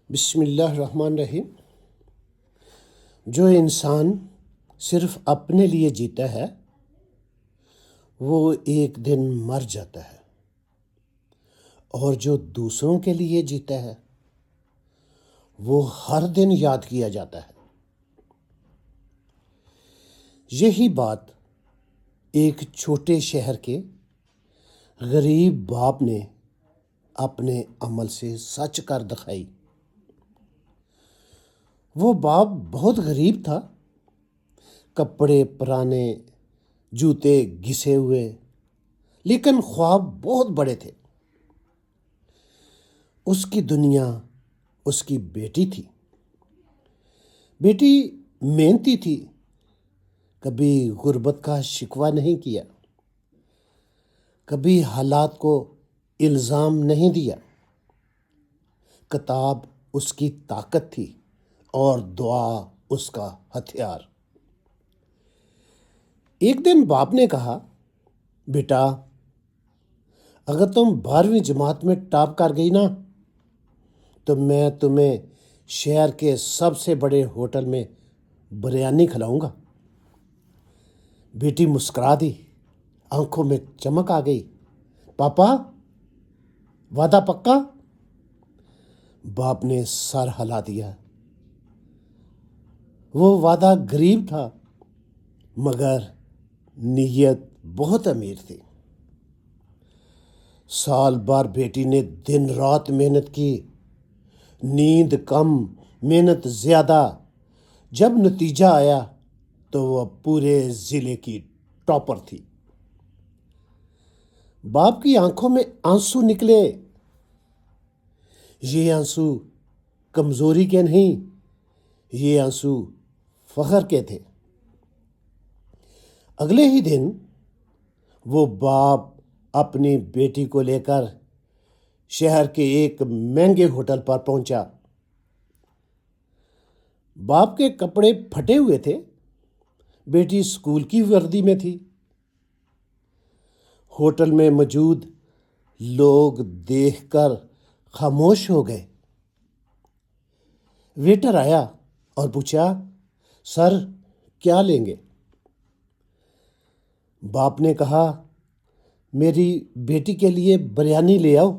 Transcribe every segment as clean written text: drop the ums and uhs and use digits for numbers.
بسم اللہ الرحمن الرحیم۔ جو انسان صرف اپنے لیے جیتا ہے وہ ایک دن مر جاتا ہے، اور جو دوسروں کے لیے جیتا ہے وہ ہر دن یاد کیا جاتا ہے۔ یہی بات ایک چھوٹے شہر کے غریب باپ نے اپنے عمل سے سچ کر دکھائی۔ وہ باپ بہت غریب تھا، کپڑے پرانے، جوتے گھسے ہوئے، لیکن خواب بہت بڑے تھے۔ اس کی دنیا اس کی بیٹی تھی۔ بیٹی محنتی تھی، کبھی غربت کا شکوہ نہیں کیا، کبھی حالات کو الزام نہیں دیا۔ کتاب اس کی طاقت تھی اور دعا اس کا ہتھیار۔ ایک دن باپ نے کہا، بیٹا، اگر تم 12ویں جماعت میں ٹاپ کر گئی نا تو میں تمہیں شہر کے سب سے بڑے ہوٹل میں بریانی کھلاؤں گا۔ بیٹی مسکرا دی، آنکھوں میں چمک آ گئی۔ پاپا، وعدہ پکا؟ باپ نے سر ہلا دیا۔ وہ وعدہ غریب تھا مگر نیت بہت امیر تھی۔ سال بھر بیٹی نے دن رات محنت کی، نیند کم، محنت زیادہ۔ جب نتیجہ آیا تو وہ پورے ضلع کی ٹاپر تھی۔ باپ کی آنکھوں میں آنسو نکلے۔ یہ آنسو کمزوری کے نہیں، یہ آنسو فخر کے تھے۔ اگلے ہی دن وہ باپ اپنی بیٹی کو لے کر شہر کے ایک مہنگے ہوٹل پر پہنچا۔ باپ کے کپڑے پھٹے ہوئے تھے، بیٹی اسکول کی وردی میں تھی۔ ہوٹل میں موجود لوگ دیکھ کر خاموش ہو گئے۔ ویٹر آیا اور پوچھا، سر کیا لیں گے؟ باپ نے کہا، میری بیٹی کے لیے بریانی لے آؤ،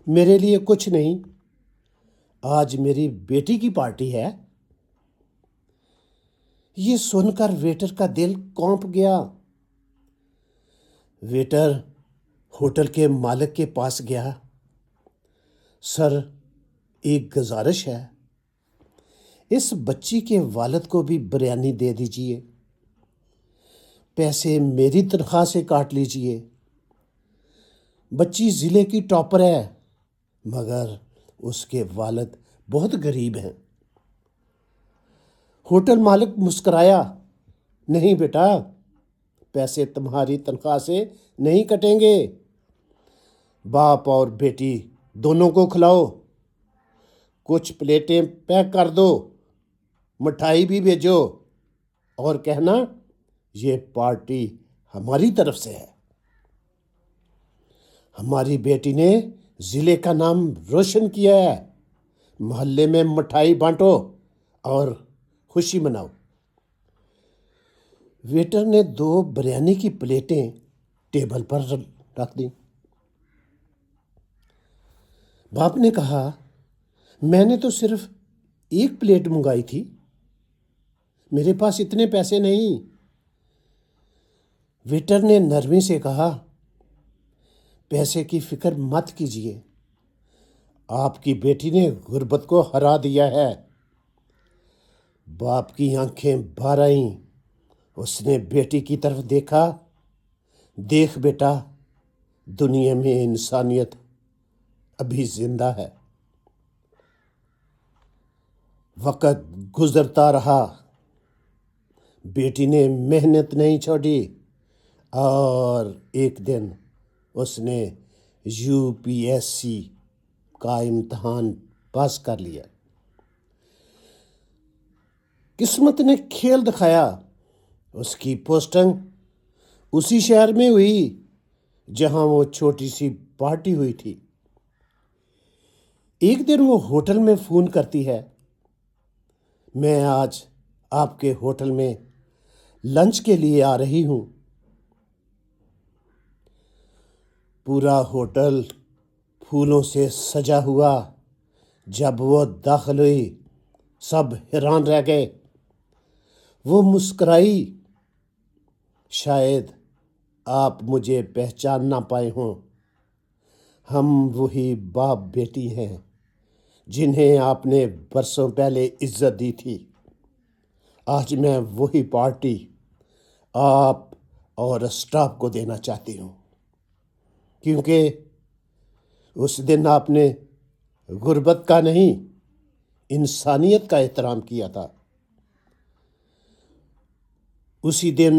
میرے لیے کچھ نہیں، آج میری بیٹی کی پارٹی ہے۔ یہ سن کر ویٹر کا دل کانپ گیا۔ ویٹر ہوٹل کے مالک کے پاس گیا۔ سر، ایک گزارش ہے، اس بچی کے والد کو بھی بریانی دے دیجئے، پیسے میری تنخواہ سے کاٹ لیجئے۔ بچی ضلع کی ٹاپر ہے مگر اس کے والد بہت غریب ہیں۔ ہوٹل مالک مسکرایا، نہیں بیٹا، پیسے تمہاری تنخواہ سے نہیں کٹیں گے، باپ اور بیٹی دونوں کو کھلاؤ، کچھ پلیٹیں پیک کر دو، مٹھائی بھی بھیجو، اور کہنا یہ پارٹی ہماری طرف سے ہے۔ ہماری بیٹی نے ضلع کا نام روشن کیا ہے، محلے میں مٹھائی بانٹو اور خوشی مناؤ۔ ویٹر نے 2 بریانی کی پلیٹیں ٹیبل پر رکھ دیں۔ باپ نے کہا، میں نے تو صرف 1 پلیٹ منگائی تھی، میرے پاس اتنے پیسے نہیں۔ ویٹر نے نرمی سے کہا، پیسے کی فکر مت کیجیے، آپ کی بیٹی نے غربت کو ہرا دیا ہے۔ باپ کی آنکھیں بھر آئیں، اس نے بیٹی کی طرف دیکھا، دیکھ بیٹا، دنیا میں انسانیت ابھی زندہ ہے۔ وقت گزرتا رہا، بیٹی نے محنت نہیں چھوڑی، اور ایک دن اس نے UPSC کا امتحان پاس کر لیا۔ قسمت نے کھیل دکھایا، اس کی پوسٹنگ اسی شہر میں ہوئی جہاں وہ چھوٹی سی پارٹی ہوئی تھی۔ ایک دن وہ ہوٹل میں فون کرتی ہے، میں آج آپ کے ہوٹل میں لنچ کے لیے آ رہی ہوں۔ پورا ہوٹل پھولوں سے سجا ہوا۔ جب وہ داخل ہوئی سب حیران رہ گئے۔ وہ مسکرائی، شاید آپ مجھے پہچان نہ پائے ہوں، ہم وہی باپ بیٹی ہیں جنہیں آپ نے برسوں پہلے عزت دی تھی۔ آج میں وہی پارٹی آپ اور اسٹاف کو دینا چاہتی ہوں، کیونکہ اس دن آپ نے غربت کا نہیں، انسانیت کا احترام کیا تھا۔ اسی دن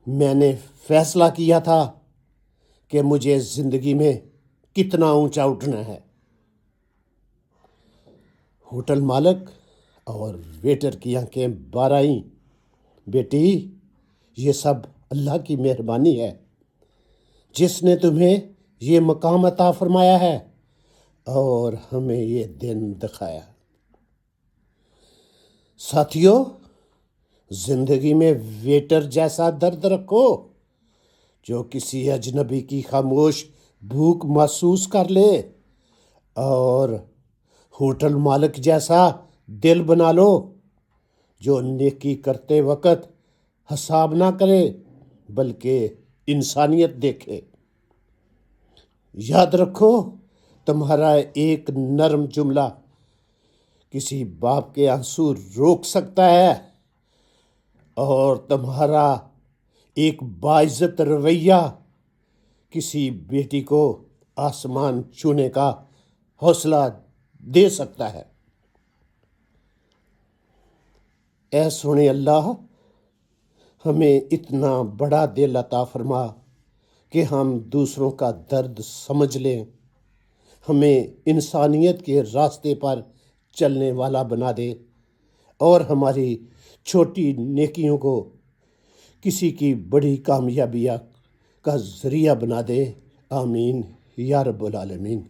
میں نے فیصلہ کیا تھا کہ مجھے زندگی میں کتنا اونچا اٹھنا ہے۔ ہوٹل مالک اور ویٹر کی آنکھیں بار آئیں۔ بیٹی، یہ سب اللہ کی مہربانی ہے جس نے تمہیں یہ مقام عطا فرمایا ہے اور ہمیں یہ دن دکھایا۔ ساتھیو، زندگی میں ویٹر جیسا درد رکھو جو کسی اجنبی کی خاموش بھوک محسوس کر لے، اور ہوٹل مالک جیسا دل بنا لو جو نیکی کرتے وقت حساب نہ کرے بلکہ انسانیت دیکھے۔ یاد رکھو، تمہارا ایک نرم جملہ کسی باپ کے آنسو روک سکتا ہے، اور تمہارا ایک باعزت رویہ کسی بیٹی کو آسمان چھونے کا حوصلہ دے سکتا ہے۔ اے سونے اللہ، ہمیں اتنا بڑا دل عطا فرما کہ ہم دوسروں کا درد سمجھ لیں، ہمیں انسانیت کے راستے پر چلنے والا بنا دے، اور ہماری چھوٹی نیکیوں کو کسی کی بڑی کامیابیوں کا ذریعہ بنا دے۔ آمین یا رب العالمین۔